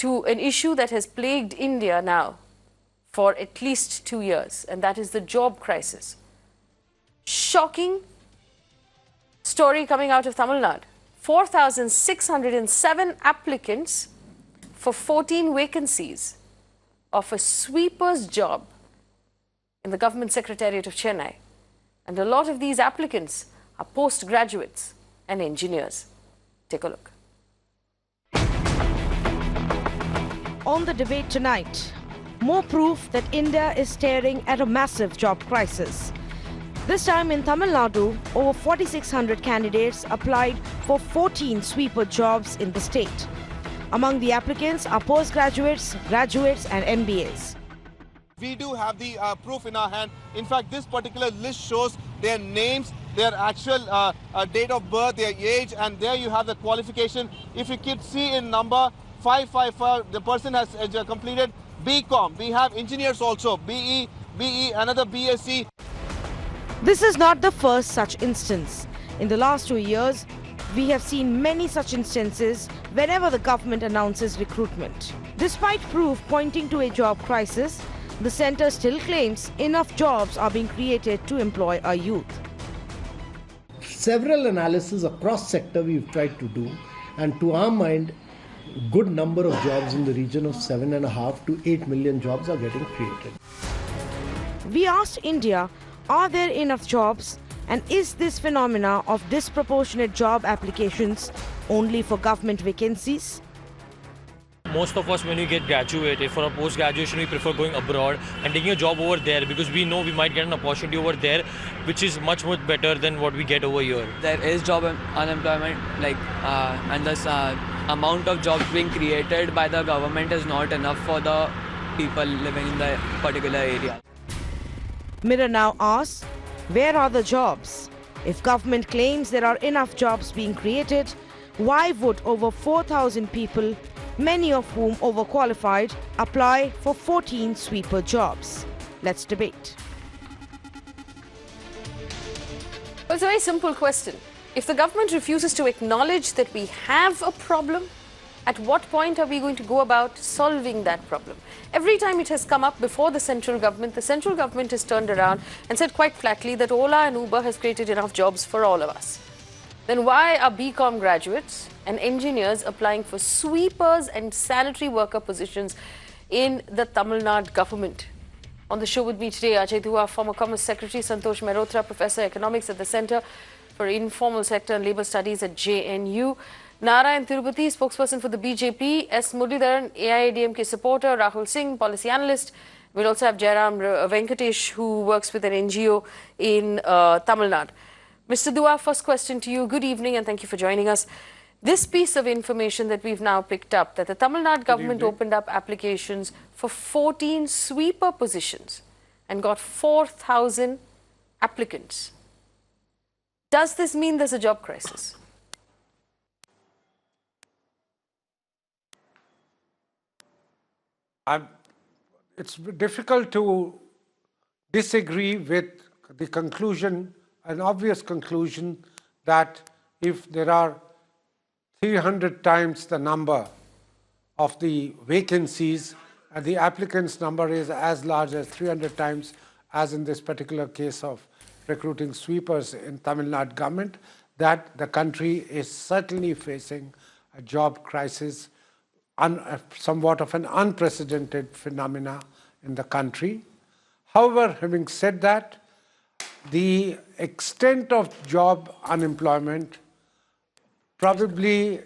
to an issue that has plagued India now for at least 2 years, and that is the job crisis. Shocking story coming out of Tamil Nadu. 4,607 applicants for 14 vacancies of a sweeper's job in the Government Secretariat of Chennai. And a lot of these applicants are postgraduates and engineers. Take a look. On the debate tonight, more proof that India is staring at a massive job crisis. This time in Tamil Nadu, over 4,600 candidates applied for 14 sweeper jobs in the state. Among the applicants are postgraduates, graduates and MBAs. We do have the proof in our hand. In fact, this particular list shows their names, their actual date of birth, their age, and there you have the qualification. If you could see in number 555, the person has completed BCom. We have engineers also, BE, another BSc. This is not the first such instance. In the last 2 years, we have seen many such instances whenever the government announces recruitment. Despite proof pointing to a job crisis, the centre still claims enough jobs are being created to employ our youth. Several analyses across sector we've tried to do, and to our mind, good number of jobs in the region of 7.5 to 8 million jobs are getting created. We asked India, are there enough jobs, and is this phenomena of disproportionate job applications only for government vacancies? Most of us, when we get graduated, for our post-graduation, we prefer going abroad and taking a job over there because we know we might get an opportunity over there, which is much better than what we get over here. There is job unemployment, and this amount of jobs being created by the government is not enough for the people living in the particular area. Mirror now asks, where are the jobs? If government claims there are enough jobs being created, why would over 4,000 people, many of whom overqualified, apply for 14 sweeper jobs? Let's debate. Well, it's a very simple question. If the government refuses to acknowledge that we have a problem, at what point are we going to go about solving that problem? Every time it has come up before the central government has turned around and said quite flatly that Ola and Uber has created enough jobs for all of us. Then why are BCom graduates and engineers applying for sweepers and sanitary worker positions in the Tamil Nadu government? On the show with me today, Ajay Dua, former Commerce Secretary, Santosh Mehrotra, Professor Economics at the Centre for Informal Sector and Labour Studies at JNU, Narayan Tirupati, spokesperson for the BJP, S. Muralidharan, AIADMK supporter, Rahul Singh, policy analyst. We'll also have Jairam Venkatesh, who works with an NGO in Tamil Nadu. Mr. Dua, first question to you. Good evening and thank you for joining us. This piece of information that we've now picked up, that the Tamil Nadu government opened up applications for 14 sweeper positions and got 4,000 applicants. Does this mean there's a job crisis? It's difficult to disagree with the conclusion, an obvious conclusion, that if there are 300 times the number of the vacancies and the applicants' number is as large as 300 times, as in this particular case of recruiting sweepers in Tamil Nadu government, that the country is certainly facing a job crisis, somewhat of an unprecedented phenomena in the country. However, having said that, the extent of job unemployment probably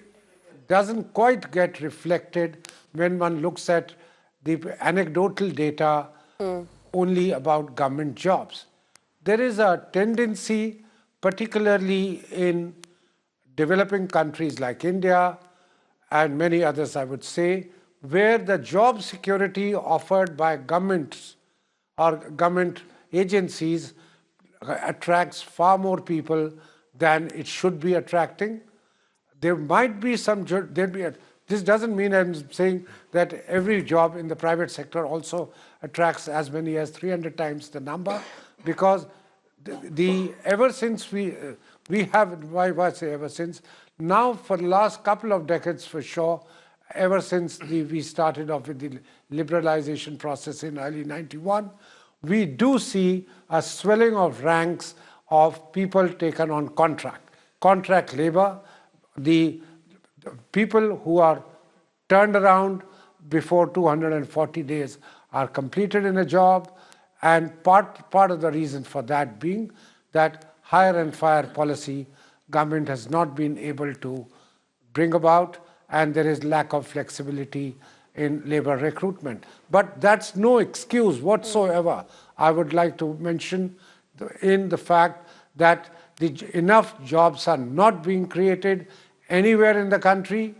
doesn't quite get reflected when one looks at the anecdotal data only about government jobs. There is a tendency, particularly in developing countries like India and many others, I would say, where the job security offered by governments or government agencies attracts far more people than it should be attracting. There might be some, this doesn't mean I'm saying that every job in the private sector also attracts as many as 300 times the number, because ever since we have, why say ever since, now for the last couple of decades for sure, ever since we started off with the liberalization process in early 91, we do see a swelling of ranks of people taken on contract labor, the people who are turned around before 240 days are completed in a job, and part of the reason for that being that hire and fire policy government has not been able to bring about, and there is lack of flexibility in labor recruitment. But that's no excuse whatsoever. I would like to mention in the fact that enough jobs are not being created anywhere in the country,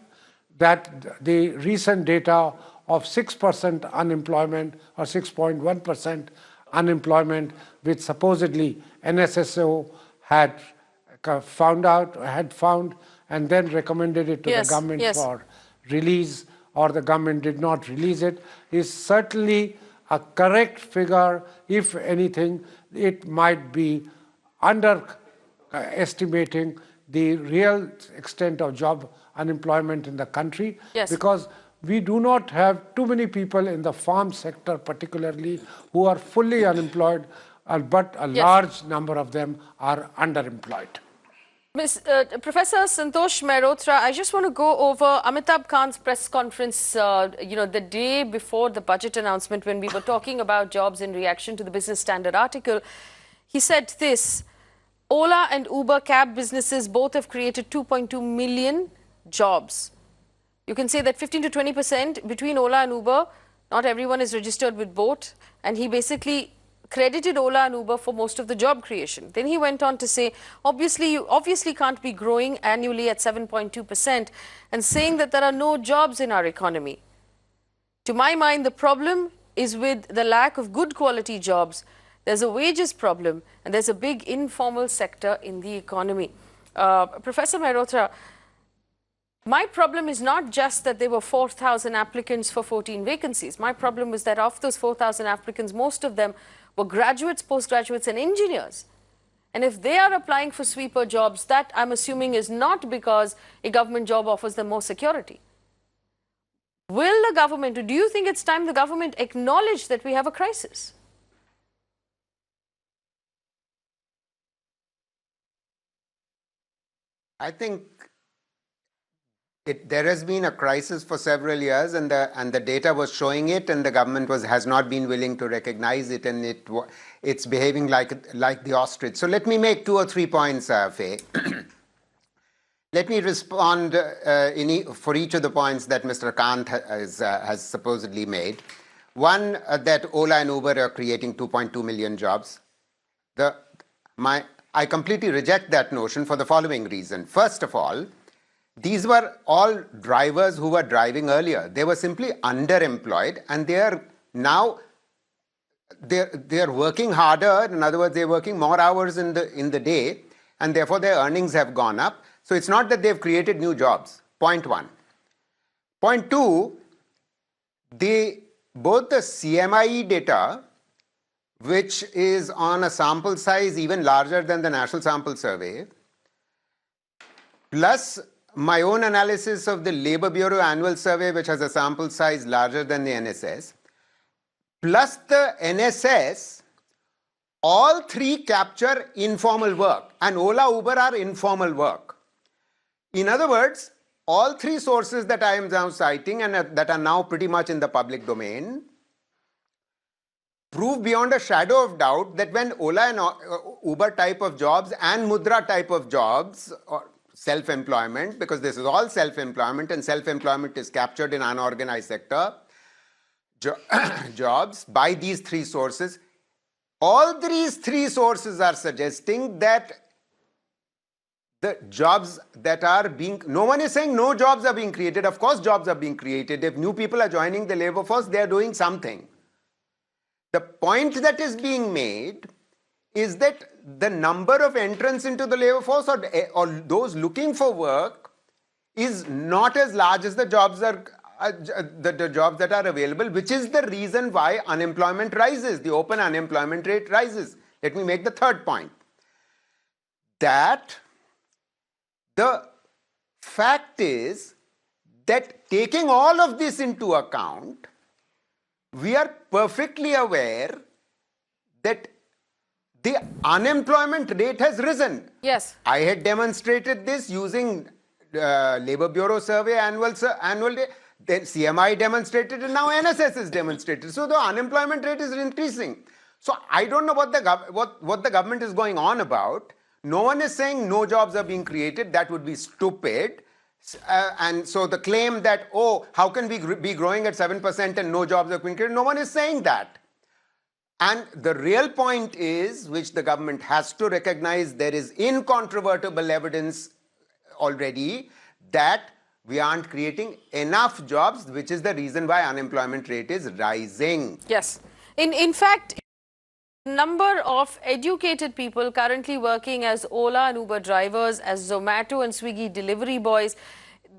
that the recent data of 6% unemployment or 6.1% unemployment, which supposedly NSSO had found and then recommended it to the government for release, or the government did not release it, is certainly a correct figure. If anything, it might be underestimating the real extent of job unemployment in the country, because we do not have too many people in the farm sector particularly who are fully unemployed, but a large number of them are underemployed. Professor Santosh Mehrotra, I just want to go over Amitabh Khan's press conference, the day before the budget announcement, when we were talking about jobs in reaction to the Business Standard article. He said this: Ola and Uber cab businesses both have created 2.2 million jobs. You can say that 15 to 20% between Ola and Uber, not everyone is registered with both, and he basically credited Ola and Uber for most of the job creation. Then he went on to say, you obviously can't be growing annually at 7.2% and saying that there are no jobs in our economy. To my mind, the problem is with the lack of good quality jobs. There's a wages problem, and there's a big informal sector in the economy. Professor Mehrotra, my problem is not just that there were 4,000 applicants for 14 vacancies. My problem was that of those 4,000 applicants, most of them were graduates, postgraduates, and engineers. And if they are applying for sweeper jobs, that I'm assuming is not because a government job offers them more security. Will the government, or do you think it's time the government acknowledge that we have a crisis? I think there has been a crisis for several years, and the data was showing it, and the government has not been willing to recognize it, and it's behaving like the ostrich. So let me make 2 or 3 points, Faye. Let me respond for each of the points that Mr. Kant has supposedly made. One, that Ola and Uber are creating 2.2 million jobs. I completely reject that notion for the following reason. First of all, these were all drivers who were driving earlier. They were simply underemployed, and they are now they're working harder. In other words, they're working more hours in the day, and therefore their earnings have gone up. So it's not that they've created new jobs. Point one. Point two, both the CMIE data, which is on a sample size even larger than the National Sample Survey, plus my own analysis of the Labour Bureau annual survey, which has a sample size larger than the NSS, plus the NSS, all three capture informal work, and Ola, Uber are informal work. In other words, all three sources that I am now citing and that are now pretty much in the public domain prove beyond a shadow of doubt that when Ola and Uber type of jobs and Mudra type of jobs, or self-employment, because this is all self-employment, and self-employment is captured in unorganized sector jobs by these three sources, all these three sources are suggesting that the jobs that are being, no one is saying no jobs are being created. Of course jobs are being created. If new people are joining the labor force, they are doing something. The point that is being made is that the number of entrants into the labor force or those looking for work is not as large as the jobs the jobs that are available, which is the reason why unemployment rises, the open unemployment rate rises. Let me make the third point. That the fact is that taking all of this into account, we are perfectly aware that the unemployment rate has risen. Yes. I had demonstrated this using Labour Bureau survey annual day. Then CMI demonstrated and now NSS is demonstrated. So the unemployment rate is increasing. So I don't know what the government is going on about. No one is saying no jobs are being created. That would be stupid. And so the claim that, oh, how can we be growing at 7% and no jobs are being created? No one is saying that. And the real point is, which the government has to recognize, there is incontrovertible evidence already that we aren't creating enough jobs, which is the reason why unemployment rate is rising. Yes. In fact, number of educated people currently working as Ola and Uber drivers, as Zomato and Swiggy delivery boys,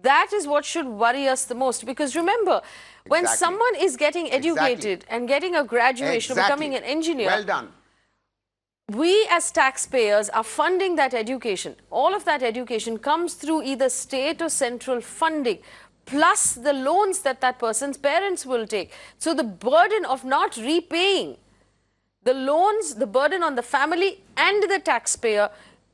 that is what should worry us the most. Because remember, when someone is getting educated and getting a graduation, becoming an engineer, well done. We as taxpayers are funding that education. All of that education comes through either state or central funding, plus the loans that that person's parents will take. So the burden of not repaying the loans, the burden on the family and the taxpayer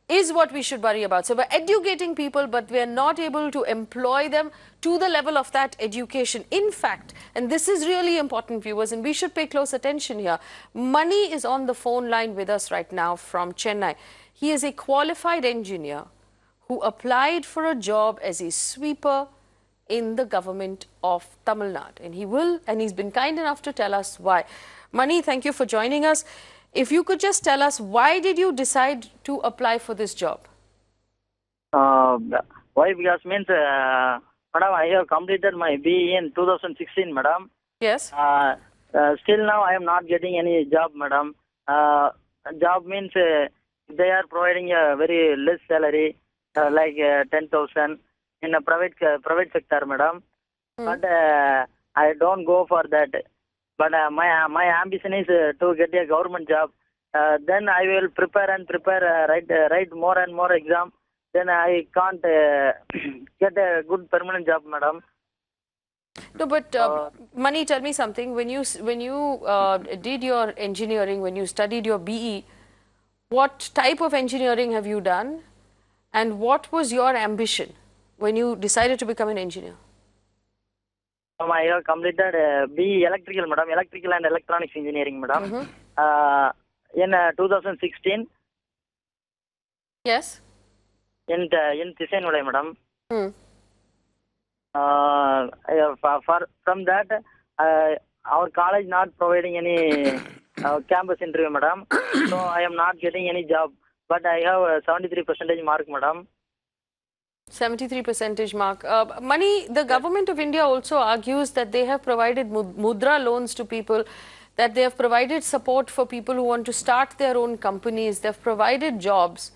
is what we should worry about. So we're educating people, but we're not able to employ them to the level of that education. In fact, and this is really important, viewers, and we should pay close attention here. Mani is on the phone line with us right now from Chennai. He is a qualified engineer who applied for a job as a sweeper in the government of Tamil Nadu. And he's been kind enough to tell us why. Mani, thank you for joining us. If you could just tell us, why did you decide to apply for this job? Why? Because means, madam, I have completed my BE in 2016, madam. Yes. Still now I am not getting any job, madam. Job means they are providing a very less salary, like 10,000 in a private sector, madam. But I don't go for that. But my ambition is to get a government job. Then I will prepare, write more and more exam. Then I can't get a good permanent job, madam. No, but Mani, tell me something. When you did your engineering, when you studied your BE, what type of engineering have you done, and what was your ambition when you decided to become an engineer? I have completed BE electrical, madam, electrical and electronics engineering, madam. In 2016. Yes. In Tisenulai, madam. From that, our college not providing any campus interview, madam. So I am not getting any job. But I have a 73% mark, madam. 73% mark. Mani, the government of India also argues that they have provided mudra loans to people, that they have provided support for people who want to start their own companies, they have provided jobs.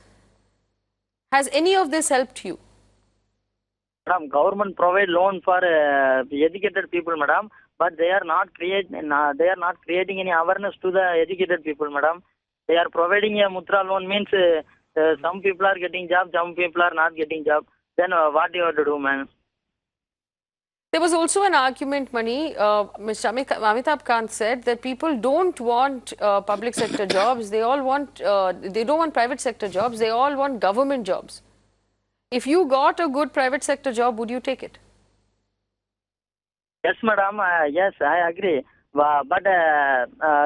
Has any of this helped you? Madam, government provide loan for educated people, madam, but they are not creating any awareness to the educated people, madam. They are providing a mudra loan means some people are getting job, some people are not getting job. Then what do you have to do, man? There was also an argument, Mani, Mr. Amitabh Khans said that people don't want public sector jobs. They all want, they don't want private sector jobs. They all want government jobs. If you got a good private sector job, would you take it? Yes, madam. Yes, I agree. But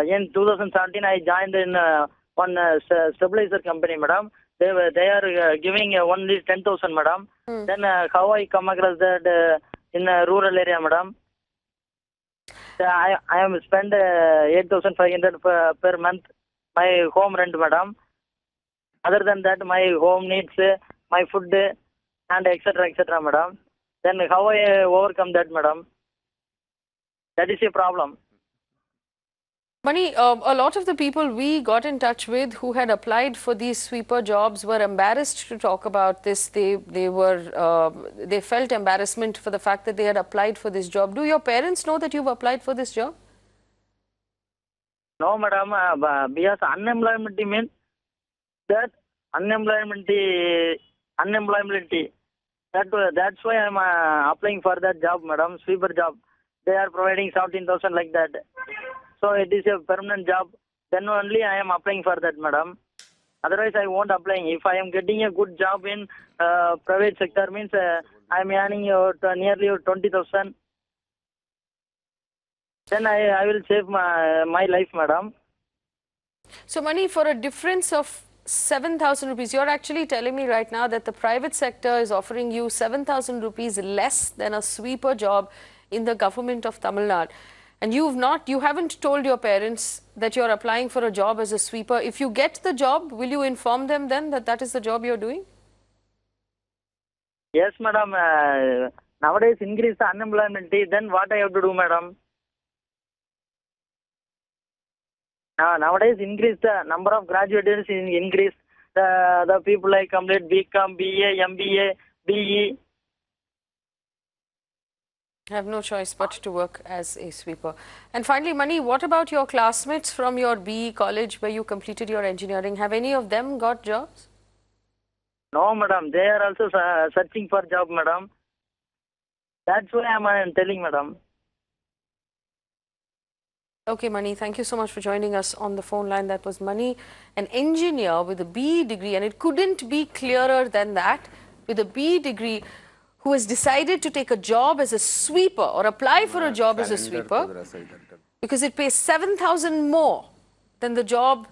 in 2017, I joined in one stabilizer company, madam. They are giving only 10,000, madam. Then how I come across that in a rural area, madam? I am spend 8,500 per month my home rent, madam. Other than that, my home needs, my food, and etc., madam. Then how I overcome that, madam? That is a problem. Mani, a lot of the people we got in touch with who had applied for these sweeper jobs were embarrassed to talk about this. They felt embarrassment for the fact that they had applied for this job. Do your parents know that you've applied for this job? No, madam. Because unemployment means that unemployment That's why I'm applying for that job, madam, sweeper job. They are providing 17,000 like that. So it is a permanent job. Then only I am applying for that, madam. Otherwise, I won't applying. If I am getting a good job in private sector, means I am earning nearly 20,000. Then I will save my life, madam. So, Mani, for a difference of 7,000 rupees, you're actually telling me right now that the private sector is offering you 7,000 rupees less than a sweeper job in the government of Tamil Nadu. And you haven't told your parents that you're applying for a job as a sweeper. If you get the job, will you inform them then that that is the job you're doing? Yes, madam. Nowadays, increase the unemployment. Then what I have to do, madam? Nowadays, increase the number of graduates increase. The people like complete BCom, BA, MBA, BE. Have no choice but to work as a sweeper. And finally, Mani, what about your classmates from your BE college where you completed your engineering? Have any of them got jobs? No, madam. They are also searching for job, madam. That's why I'm telling, madam. Okay, Mani, thank you so much for joining us on the phone line. That was Mani, an engineer with a BE degree, and it couldn't be clearer than that, with a BE degree, who has decided to take a job as a sweeper or apply for a job as a sweeper because it pays 7,000 more than the job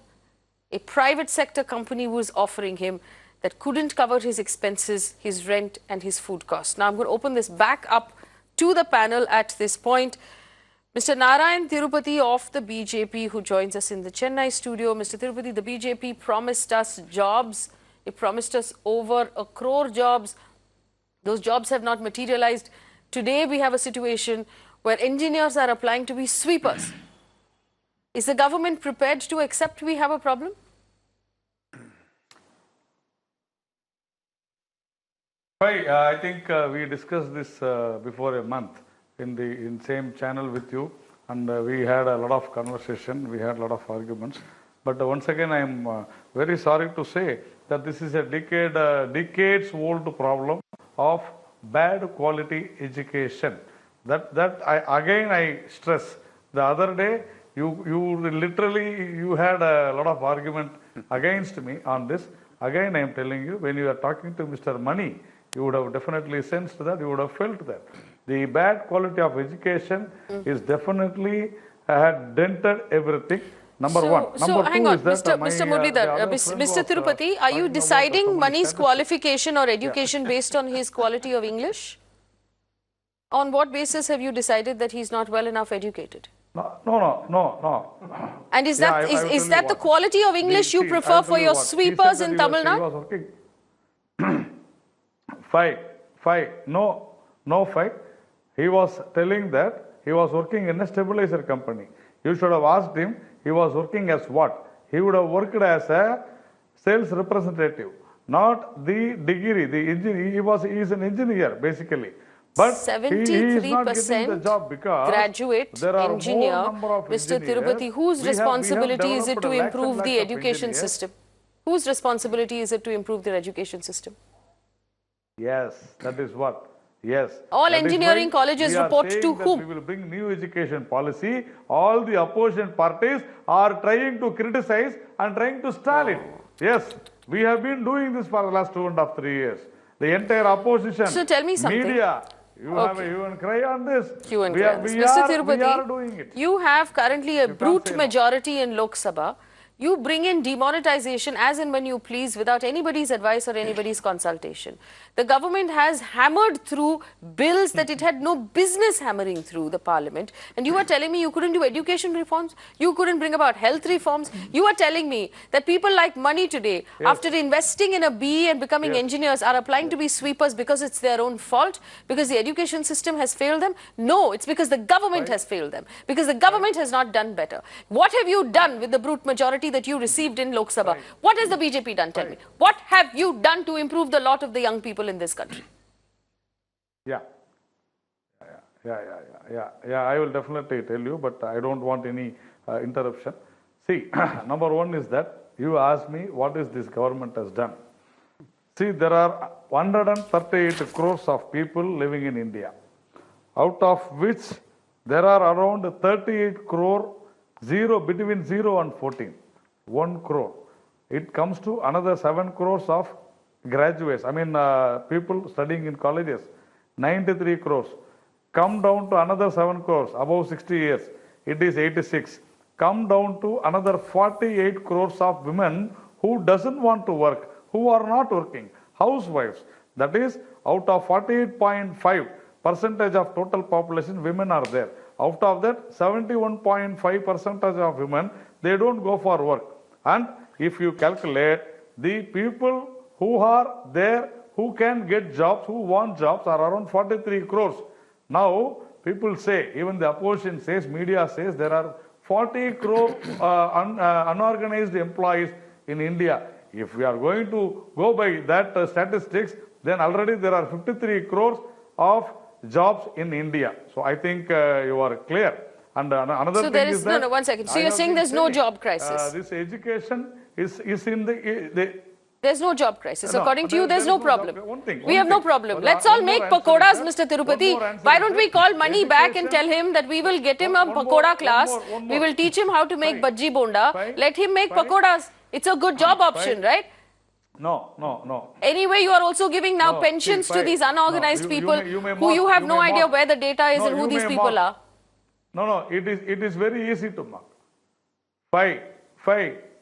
a private sector company was offering him that couldn't cover his expenses, his rent and his food costs. Now I'm going to open this back up to the panel at this point. Mr. Narayan Tirupati of the BJP, who joins us in the Chennai studio. Mr. Tirupati, the BJP promised us jobs. It promised us over 1 crore jobs. Those jobs have not materialized. Today we have a situation where engineers are applying to be sweepers. Is the government prepared to accept we have a problem? I think we discussed this before a month in same channel with you, and we had a lot of conversation, we had a lot of arguments. But once again, I am very sorry to say that this is a decades old problem of bad quality education. That I stress. The other day, you had a lot of argument against me on this. Again, I am telling you, when you are talking to Mr. Mani, you would have definitely sensed that, you would have felt that. The bad quality of education is definitely had dented everything. Number one. Number two, hang on, is that Mr. Muralidhar, Mr. Tirupati, are you deciding Mani's qualification or education based on his quality of English? On what basis have you decided that he's not well enough educated? No. And is that the quality of English you prefer for your sweepers in Tamil Nadu? Five. He was telling that he was working in a stabilizer company. You should have asked him, he was working as what? He would have worked as a sales representative, not the degree, the engineer. He is an engineer basically. But 73% he is not getting the job because graduate there are engineer, more number of Mr. Tirupati, whose responsibility is it to improve the education system? Whose responsibility is it to improve their education system? Yes, that is what. Yes. All engineering colleges report to whom? We will bring new education policy. All the opposition parties are trying to criticize and trying to stall it. Yes, we have been doing this for the last 2.5 to 3 years. The entire opposition, so tell me something. Media, you have a hue and cry on this. Mr. Tirupati, you have currently a brute majority in Lok Sabha. You bring in demonetization as and when you please without anybody's advice or anybody's consultation. The government has hammered through bills that it had no business hammering through the parliament. And you are telling me you couldn't do education reforms? You couldn't bring about health reforms? You are telling me that people like Mani today, after investing in a BE and becoming engineers, are applying to be sweepers because it's their own fault? Because the education system has failed them? No, it's because the government has failed them. Because the government has not done better. What have you done with the brute majority that you received in Lok Sabha? What has the BJP done? Tell me. What have you done to improve the lot of the young people in this country? Yeah, I will definitely tell you, but I don't want any interruption. See, number one is that you asked me what is this government has done. See, there are 138 crores of people living in India, out of which there are around 38 crore between 0 and 14, 1 crore. It comes to another 7 crores of graduates, people studying in colleges, 93 crores. Come down to another 7 crores, above 60 years, it is 86. Come down to another 48 crores of women who doesn't want to work, who are not working, housewives. That is, out of 48.5% of total population, women are there. Out of that, 71.5% of women, they don't go for work. And if you calculate, the people who are there, who can get jobs, who want jobs, are around 43 crores. Now, people say, even the opposition says, media says, there are 40 crore unorganized employees in India. If we are going to go by that statistics, then already there are 53 crores of jobs in India. So I think you are clear. And another so thing is that... No, one second. So you're saying there's no job crisis? This education is in the There's no job crisis. No, According to you, there's no problem. We have no problem. Let's all make pakoras, Mr. Tirupati. Why don't we call Mani back and tell him that we will get him a pakora class. We will teach him how to make bhaji bonda. Let him make pakoras. It's a good job option, right? No. Anyway, you are also giving now pensions to these unorganized people who you have no idea where the data is and who these people are. No, it is very easy to mock. Faye,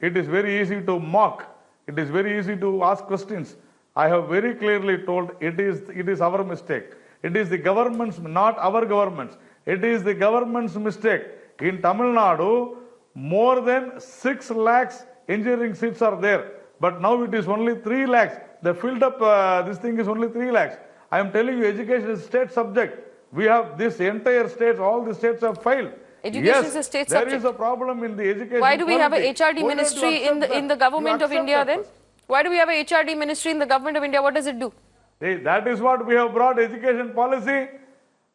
it is very easy to mock. It is very easy to ask questions. I have very clearly told it is our mistake. It is the government's, not our government's. It is the government's mistake. In Tamil Nadu, more than 6 lakhs engineering seats are there. But now it is only 3 lakhs. The filled up, this thing is only 3 lakhs. I am telling you, education is state subject. We have this entire states, all the states have failed. Education is a state subject. There is a problem in the education. Why do we have a HRD ministry in the government of India then? Why do we have a HRD ministry in the government of India? What does it do? That is what we have brought, education policy.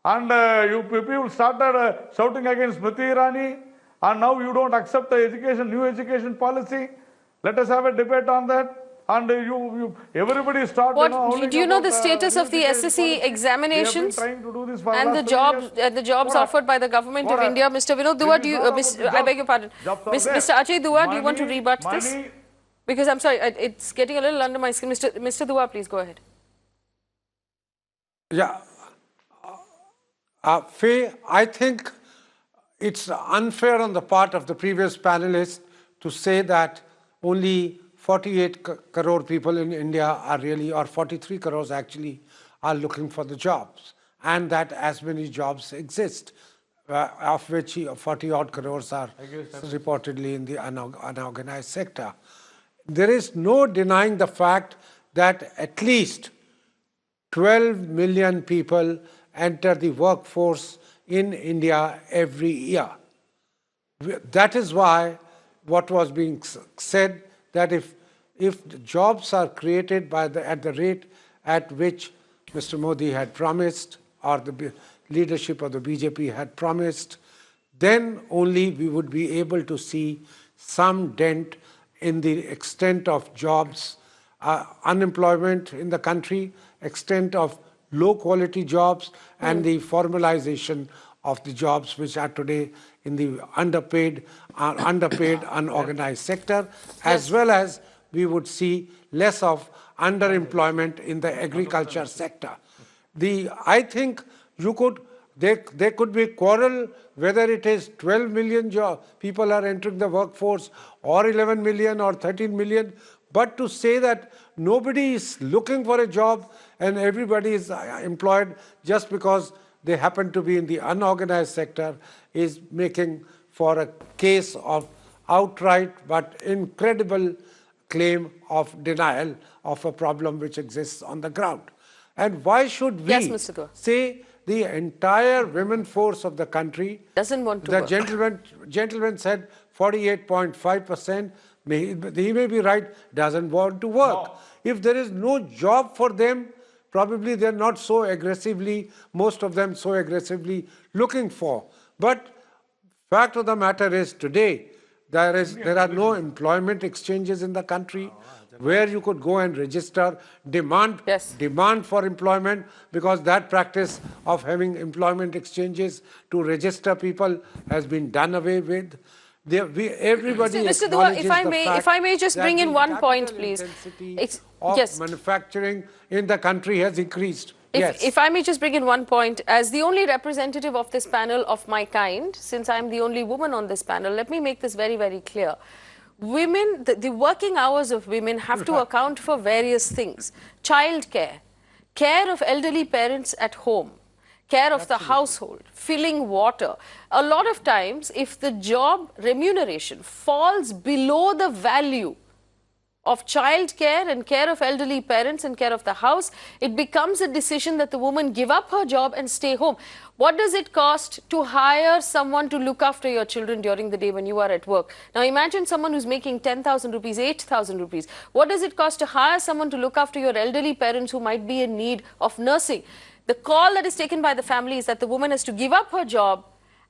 And you people started shouting against Smriti Irani. And now you don't accept the new education policy. Let us have a debate on that. And everybody start. Do you know the status of the SSC examinations and the jobs offered by the government of India? Mr. Vinod Dua, I beg your pardon. Mr. Ajay Dua, do you want to rebut this? Because I'm sorry, it's getting a little under my skin. Mr. Dua, please go ahead. Yeah. Faye, I think it's unfair on the part of the previous panelists to say that only 48 crore people in India are really, or 43 crores actually, are looking for the jobs, and that as many jobs exist, of which 40 odd crores are reportedly in the unorganized sector. There is no denying the fact that at least 12 million people enter the workforce in India every year. That is why what was being said, that if jobs are created at the rate at which Mr. Modi had promised, or the leadership of the BJP had promised, then only we would be able to see some dent in the extent of jobs, unemployment in the country, extent of low quality jobs, and the formalization of the jobs which are today in the underpaid, unorganized sector, as well as we would see less of underemployment in the agriculture sector. I think there could be quarrel whether it is 12 million people are entering the workforce, or 11 million or 13 million, but to say that nobody is looking for a job and everybody is employed just because they happen to be in the unorganized sector is making for a case of outright but incredible claim of denial of a problem which exists on the ground. And why should we say the entire women force of the country doesn't want to work? The gentleman said 48.5%, he may be right, doesn't want to work. No. If there is no job for them, probably they're not so aggressively, most of them so aggressively looking for. But fact of the matter is today, there are no employment exchanges in the country. where you could go and register, demand for employment, because that practice of having employment exchanges to register people has been done away with. Everybody Mr. Dua, acknowledges if I may just bring in one point, please. Manufacturing in the country has increased. If I may just bring in one point, as the only representative of this panel of my kind, since I'm the only woman on this panel, let me make this very, very clear. Women, the working hours of women have to account for various things. Childcare, care of elderly parents at home, care of the household, filling water. A lot of times, if the job remuneration falls below the value of child care and care of elderly parents and care of the house, it becomes a decision that the woman give up her job and stay home. What does it cost to hire someone to look after your children during the day when you are at work? Now imagine someone who's making 10,000 rupees, 8,000 rupees. What does it cost to hire someone to look after your elderly parents who might be in need of nursing? The call that is taken by the family is that the woman has to give up her job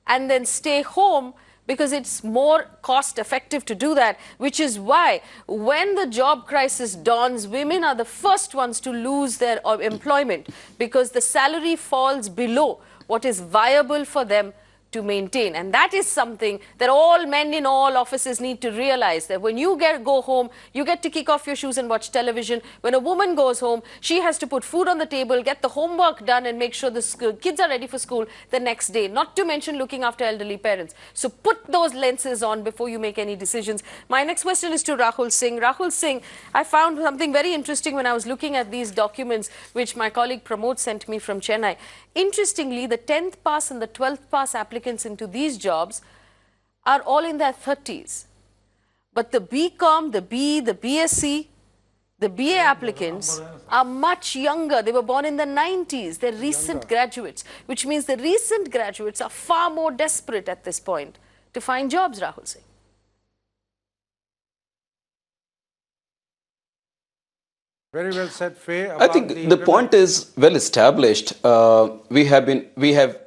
and then stay home, because it's more cost effective to do that, which is why when the job crisis dawns, women are the first ones to lose their employment, because the salary falls below what is viable for them to maintain. And that is something that all men in all offices need to realize, that when you go home, you get to kick off your shoes and watch television. When a woman goes home, she has to put food on the table, get the homework done, and make sure the kids are ready for school the next day, not to mention looking after elderly parents. So put those lenses on before you make any decisions. My next question is to Rahul Singh. Rahul Singh, I found something very interesting when I was looking at these documents which my colleague Pramod sent me from Chennai. Interestingly, the 10th pass and the 12th pass applicants into these jobs are all in their 30s. But the BCom, the BE, the BSc, the BA applicants are much younger. They were born in the 90s. They're recent graduates, which means the recent graduates are far more desperate at this point to find jobs, Rahul Singh. Very well said, Faye. I think the point is well established. We have.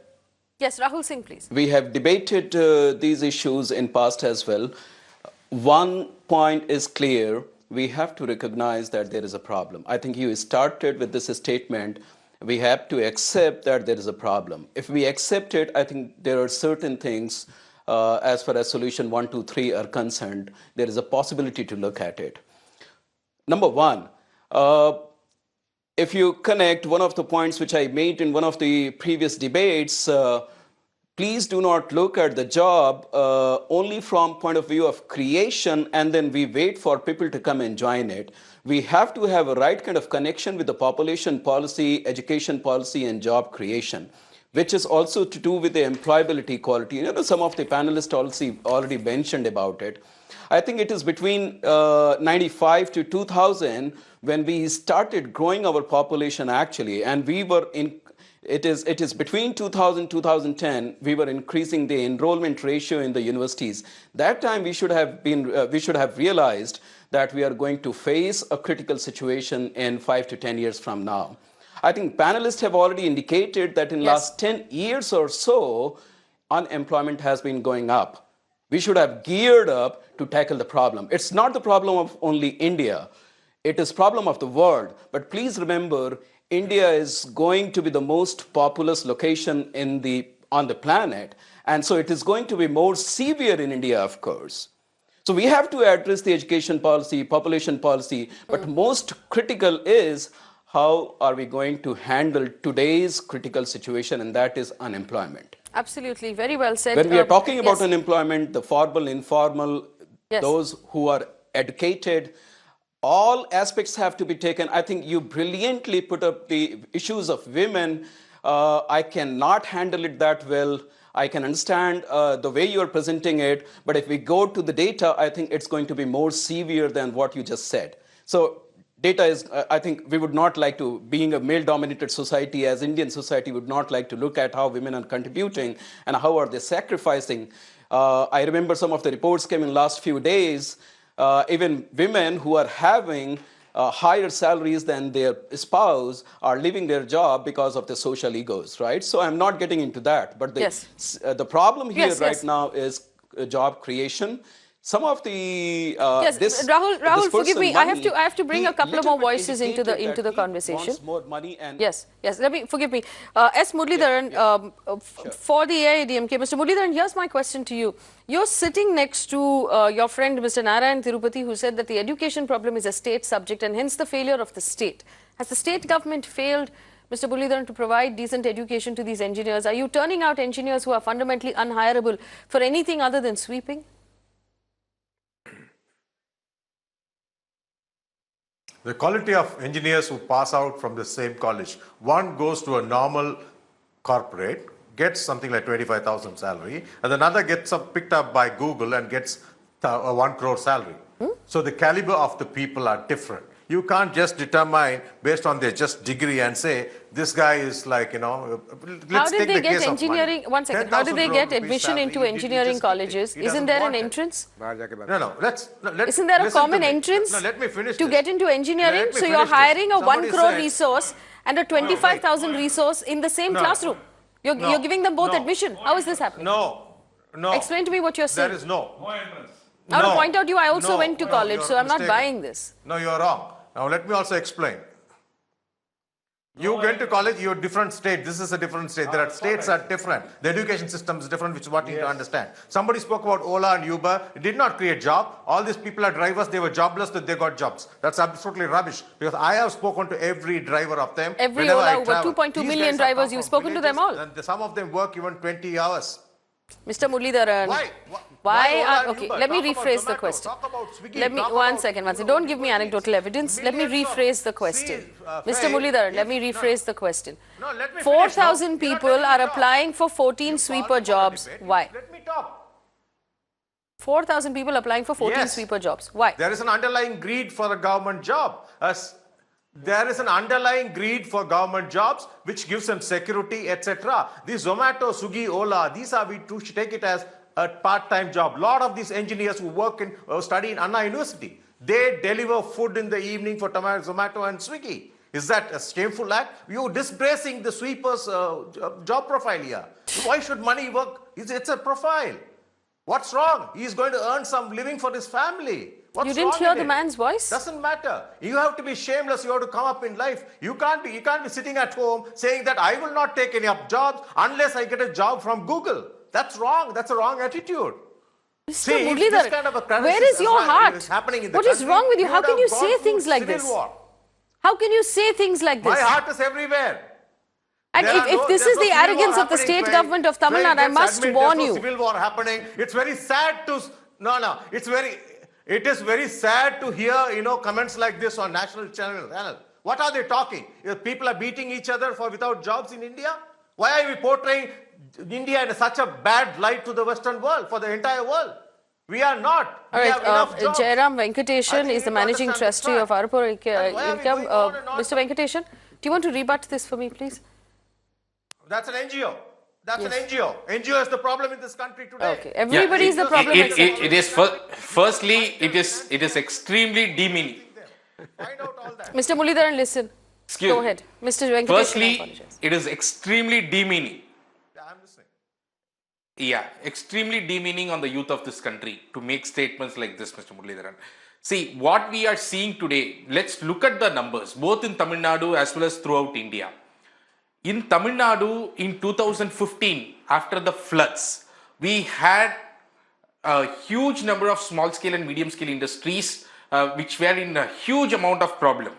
Yes, Rahul Singh, please. We have debated these issues in past as well. One point is clear. We have to recognize that there is a problem. I think you started with this statement. We have to accept that there is a problem. If we accept it, I think there are certain things as far as solution 1, 2, 3 are concerned. There is a possibility to look at it. Number one, if you connect one of the points which I made in one of the previous debates, please do not look at the job only from point of view of creation and then we wait for people to come and join it. We have to have a right kind of connection with the population policy, education policy, and job creation, which is also to do with the employability quality. You know, some of the panelists also already mentioned about it. I think it is between 95 to 2000 when we started growing our population actually, and we were in, it is between 2000 2010 we were increasing the enrollment ratio in the universities. That time we should have realized that we are going to face a critical situation in 5 to 10 years from now. I think panelists have already indicated that in last 10 years or so, unemployment has been going up. We should have geared up to tackle the problem. It's not the problem of only India. It is problem of the world. But please remember, India is going to be the most populous location on the planet. And so it is going to be more severe in India, of course. So we have to address the education policy, population policy, but most critical is how are we going to handle today's critical situation, and that is unemployment. Absolutely, very well said. When we are talking about unemployment, the formal, informal, those who are educated, all aspects have to be taken. I think you brilliantly put up the issues of women. I cannot handle it that well. I can understand the way you are presenting it, but if we go to the data, I think it's going to be more severe than what you just said. So data is, I think we would not like to, being a male-dominated society, as Indian society would not like to look at how women are contributing and how are they sacrificing. I remember some of the reports came in last few days, even women who are having higher salaries than their spouse are leaving their job because of the social egos, right? So I'm not getting into that, but the problem here now is job creation. some of the yes, this, Rahul, this forgive person me. money, I have to bring he a couple of little more bit voices into the indicated that he conversation. wants more money and Yes, yes. Forgive me. S. Muralidharan, for the AIDMK, Mr. Muralidharan, here's my question to you. You're sitting next to your friend, Mr. Narayan Tirupati, who said that the education problem is a state subject and hence the failure of the state. Has the state government failed, Mr. Muralidharan, to provide decent education to these engineers? Are you turning out engineers who are fundamentally unhireable for anything other than sweeping? The quality of engineers who pass out from the same college, one goes to a normal corporate, gets something like 25,000 salary, and another gets picked up by Google and gets a 1 crore salary. So the caliber of the people are different. You can't just determine based on their just degree and say this guy is like, you know, How did they get engineering? One second. How did they get admission into engineering colleges? Isn't there an entrance? No. Isn't there a common entrance to get into engineering? So you're hiring a 1 crore resource and a 25,000 resource in the same classroom. You're giving them both admission. How is this happening? No. Explain to me what you're saying. There is no entrance. Now to point out I also went to college, so I'm not buying this. No, you're wrong. Now let me also explain. You went to college, you're a different state. This is a different state. There are states are different. The education system is different, which is what you need to understand. Somebody spoke about Ola and Uber. It did not create job. All these people are drivers. They were jobless, that they got jobs. That's absolutely rubbish. Because I have spoken to every driver of them. Every Ola, Uber, 2.2 million drivers, you've spoken to them all. And some of them work even 20 hours. Mr. Muralidharan. Why okay, let me rephrase the question. One second. Don't give me anecdotal evidence. Let me rephrase the question. Mr. Muralidharan, let me rephrase the question. 4,000 people are applying for 14 sweeper jobs. Why? Let me talk. 4,000 people applying for 14 sweeper jobs. Why? There is an underlying greed for a government job. There is an underlying greed for government jobs which gives them security, etc. These Zomato, Swiggy, Ola, these are, we should take it as a part-time job. A lot of these engineers who work in, study in Anna University, they deliver food in the evening for Zomato and Swiggy. Is that a shameful act? You're disgracing the sweeper's job profile here. Why should money work? It's a profile. What's wrong? He's going to earn some living for his family. What's you didn't hear the man's voice? Doesn't matter. You have to be shameless. You have to come up in life. You can't be sitting at home saying that I will not take any jobs unless I get a job from Google. That's wrong. That's a wrong attitude. Mr. Muralidharan, kind of where is your heart? What is wrong with you? How can you say things like this? How can you say things like this? My heart is everywhere. And if this is the arrogance of the state government of Tamil Nadu, I must warn you. Civil war happening. It's very sad to It is very sad to hear, comments like this on national channel. What are they talking? People are beating each other without jobs in India? Why are we portraying India in such a bad light to the Western world, for the entire world? We are not. All right, Jairam Venkateshan is the managing trustee of Arupur Income. Mr. Venkateshan, do you want to rebut this for me, please? That's an NGO. That's an NGO. NGO is the problem in this country today. Okay, everybody is the problem. It is firstly, it is extremely demeaning. Mr. Muralidharan, listen. Go ahead, Mr. Venkateshan. Firstly, it is extremely demeaning. I'm listening. Yeah, extremely demeaning on the youth of this country to make statements like this, Mr. Muralidharan. See, what we are seeing today, let's look at the numbers, both in Tamil Nadu as well as throughout India. In Tamil Nadu, in 2015, after the floods, we had a huge number of small-scale and medium-scale industries which were in a huge amount of problem.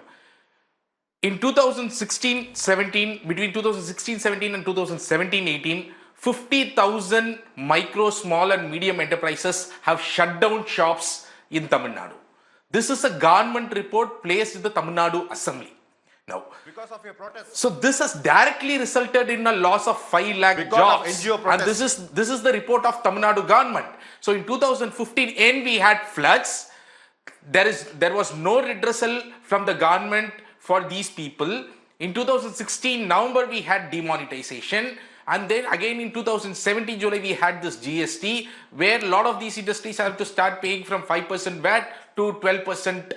In 2016-17, between 2016-17 and 2017-18, 50,000 micro, small and medium enterprises have shut down shops in Tamil Nadu. This is a government report placed in the Tamil Nadu Assembly. Now, because of your protest. So this has directly resulted in a loss of 5 lakh jobs. And this is the report of Tamil Nadu government. So in 2015, we had floods. There was no redressal from the government for these people. In 2016 November, we had demonetization. And then again in 2017 July, we had this GST, where a lot of these industries have to start paying from 5% VAT to 12%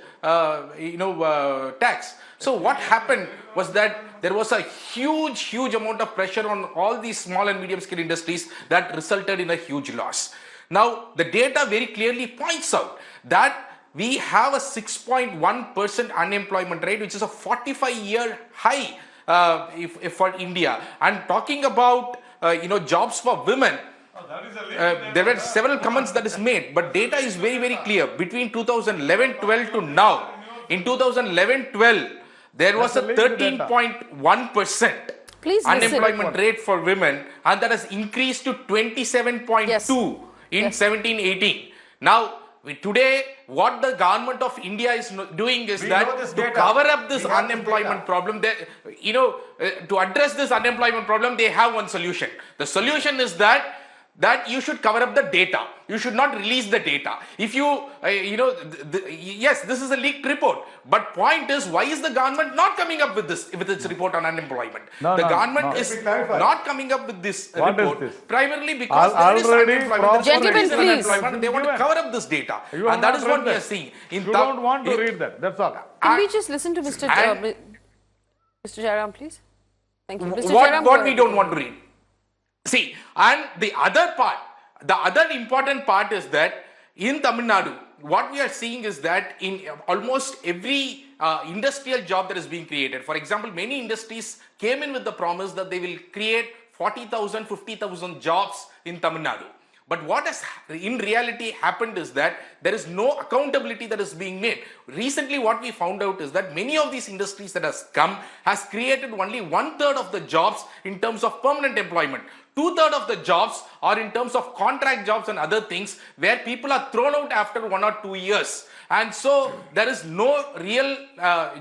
tax. So what happened was that there was a huge amount of pressure on all these small and medium scale industries that resulted in a huge loss. Now, the data very clearly points out that we have a 6.1% unemployment rate, which is a 45-year high if for India. And talking about jobs for women, there were several comments that is made, but data is very, very clear. Between 2011-12 to now, in 2011-12, there was a 13.1% unemployment rate for women, and that has increased to 27.2 in 17-18. Now, today, what the government of India is doing is to cover up this unemployment problem, to address this unemployment problem, they have one solution. The solution is that you should cover up the data. You should not release the data. If you, yes, this is a leaked report. But point is, why is the government not coming up with its report on unemployment? The government is not coming up with this report primarily because there is unemployment. Gentlemen, please. They want to cover up this data. And that is what we are seeing. You don't want to read that. That's all. Can we just listen to Mr. Jairam, please? Thank you. Mr. What we don't want to read. See, and the other part, the other important part is that in Tamil Nadu, what we are seeing is that in almost every industrial job that is being created, for example, many industries came in with the promise that they will create 40,000, 50,000 jobs in Tamil Nadu. But what has in reality happened is that there is no accountability that is being made. Recently, what we found out is that many of these industries that has created only 1/3 of the jobs in terms of permanent employment. 2/3 of the jobs are in terms of contract jobs and other things where people are thrown out after 1 or 2 years. And so there is no real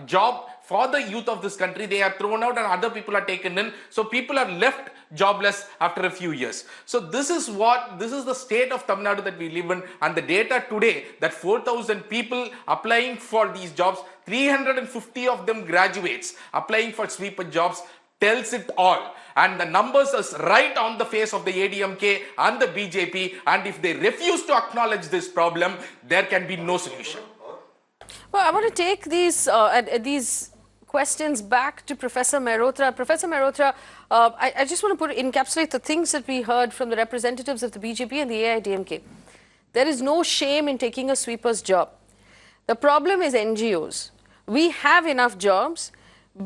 job for the youth of this country. They are thrown out and other people are taken in. So people are left jobless after a few years. So this is the state of Tamil Nadu that we live in, and the data today that 4,000 people applying for these jobs, 350 of them graduates applying for sweeper jobs tells it all. And the numbers is right on the face of the ADMK and the BJP, and if they refuse to acknowledge this problem, there can be no solution. Well, I want to take these questions back to Professor Mehrotra. Professor Mehrotra, I just want to encapsulate the things that we heard from the representatives of the BJP and the AIDMK. There is no shame in taking a sweeper's job. The problem is NGOs. We have enough jobs.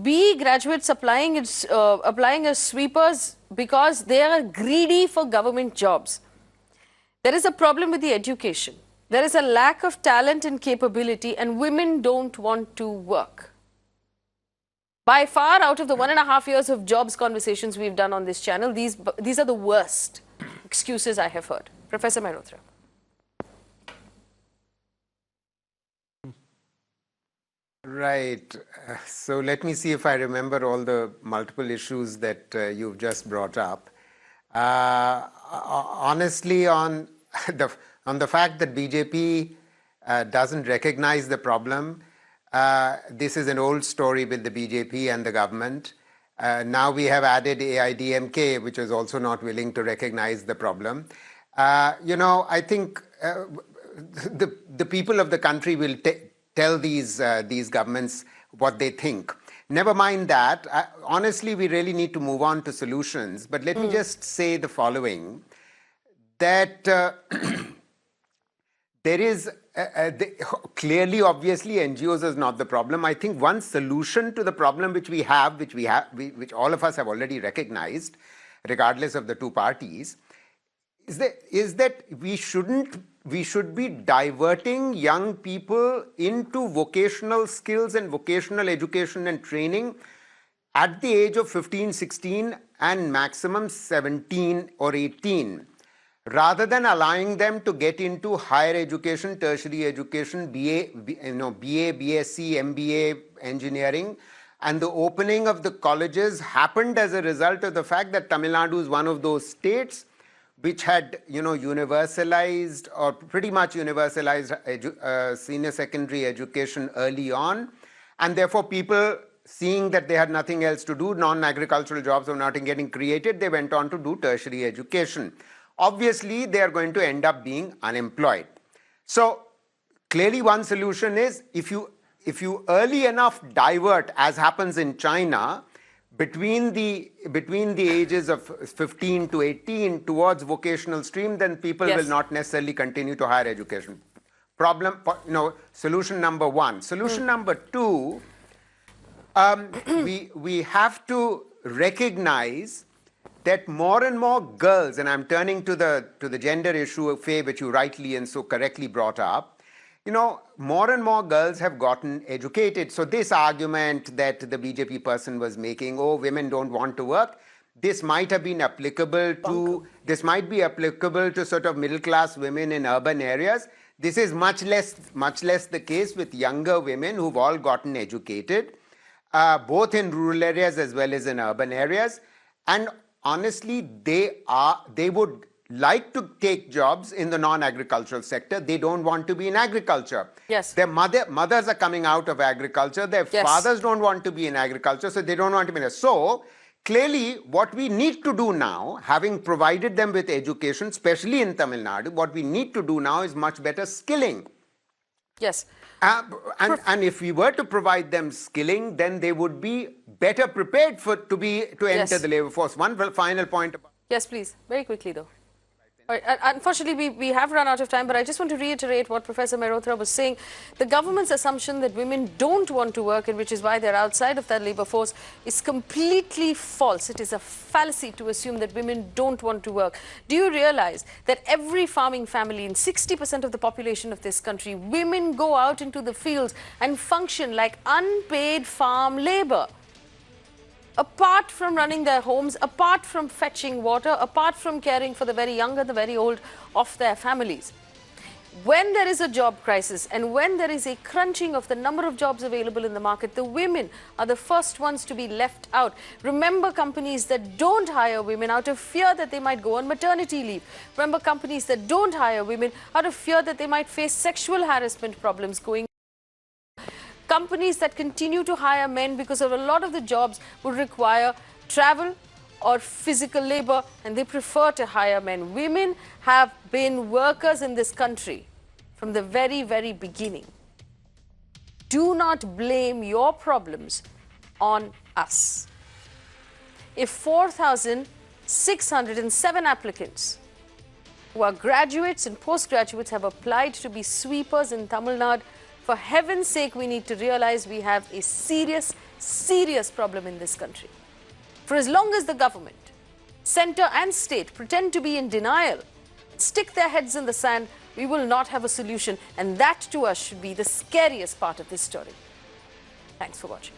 B, graduates applying as sweepers because they are greedy for government jobs. There is a problem with the education. There is a lack of talent and capability, and women don't want to work. By far, out of the 1.5 years of jobs conversations we've done on this channel, these are the worst excuses I have heard. Professor Mehrotra. Right. So let me see if I remember all the multiple issues that you've just brought up. Honestly, on the fact that BJP doesn't recognize the problem, this is an old story with the BJP and the government. Now we have added AIDMK, which is also not willing to recognize the problem. I think the people of the country will tell these governments what they think. Never mind that. Honestly, we really need to move on to solutions. But let me just say the following, that there is clearly, obviously, NGOs is not the problem. I think one solution to the problem which all of us have already recognized, regardless of the two parties, is that we should be diverting young people into vocational skills and vocational education and training at the age of 15, 16 and maximum 17 or 18, rather than allowing them to get into higher education, tertiary education, BA, BSc, MBA, engineering. And the opening of the colleges happened as a result of the fact that Tamil Nadu is one of those states which had, universalized or pretty much universalized senior secondary education early on. And therefore, people seeing that they had nothing else to do, non-agricultural jobs were not getting created, they went on to do tertiary education. Obviously, they are going to end up being unemployed. So clearly one solution is if you early enough divert, as happens in China, between the ages of 15 to 18 towards vocational stream, then people will not necessarily continue to higher education. Solution number one. Solution number two, we have to recognize that more and more girls, and I'm turning to the gender issue, Faye, which you rightly and so correctly brought up, more and more girls have gotten educated. So this argument that the BJP person was making, oh, women don't want to work, this might have been applicable to sort of middle class women in urban areas. This is much less the case with younger women who've all gotten educated, both in rural areas as well as in urban areas. And honestly, they would like to take jobs in the non-agricultural sector. They don't want to be in agriculture. Yes. Their mothers are coming out of agriculture. Their fathers don't want to be in agriculture, so they don't want to be in it. So clearly, what we need to do now, having provided them with education, especially in Tamil Nadu, what we need to do now is much better skilling. Yes. And if we were to provide them skilling, then they would be better prepared to enter the labor force. One final point. Yes, please. Very quickly, though. All right. Unfortunately, we have run out of time, but I just want to reiterate what Professor Mehrotra was saying. The government's assumption that women don't want to work, and which is why they're outside of that labor force, is completely false. It is a fallacy to assume that women don't want to work. Do you realize that every farming family in 60% of the population of this country, women go out into the fields and function like unpaid farm labor? Apart from running their homes, apart from fetching water, apart from caring for the very young and the very old of their families. When there is a job crisis and when there is a crunching of the number of jobs available in the market, the women are the first ones to be left out. Remember companies that don't hire women out of fear that they might go on maternity leave. Remember companies that don't hire women out of fear that they might face sexual harassment problems going. Companies that continue to hire men because of a lot of the jobs would require travel or physical labor, and they prefer to hire men. Women have been workers in this country from the very, very beginning. Do not blame your problems on us. If 4,607 applicants who are graduates and postgraduates have applied to be sweepers in Tamil Nadu, for heaven's sake, we need to realize we have a serious, serious problem in this country. For as long as the government, centre and state pretend to be in denial, stick their heads in the sand, we will not have a solution. And that to us should be the scariest part of this story. Thanks for watching.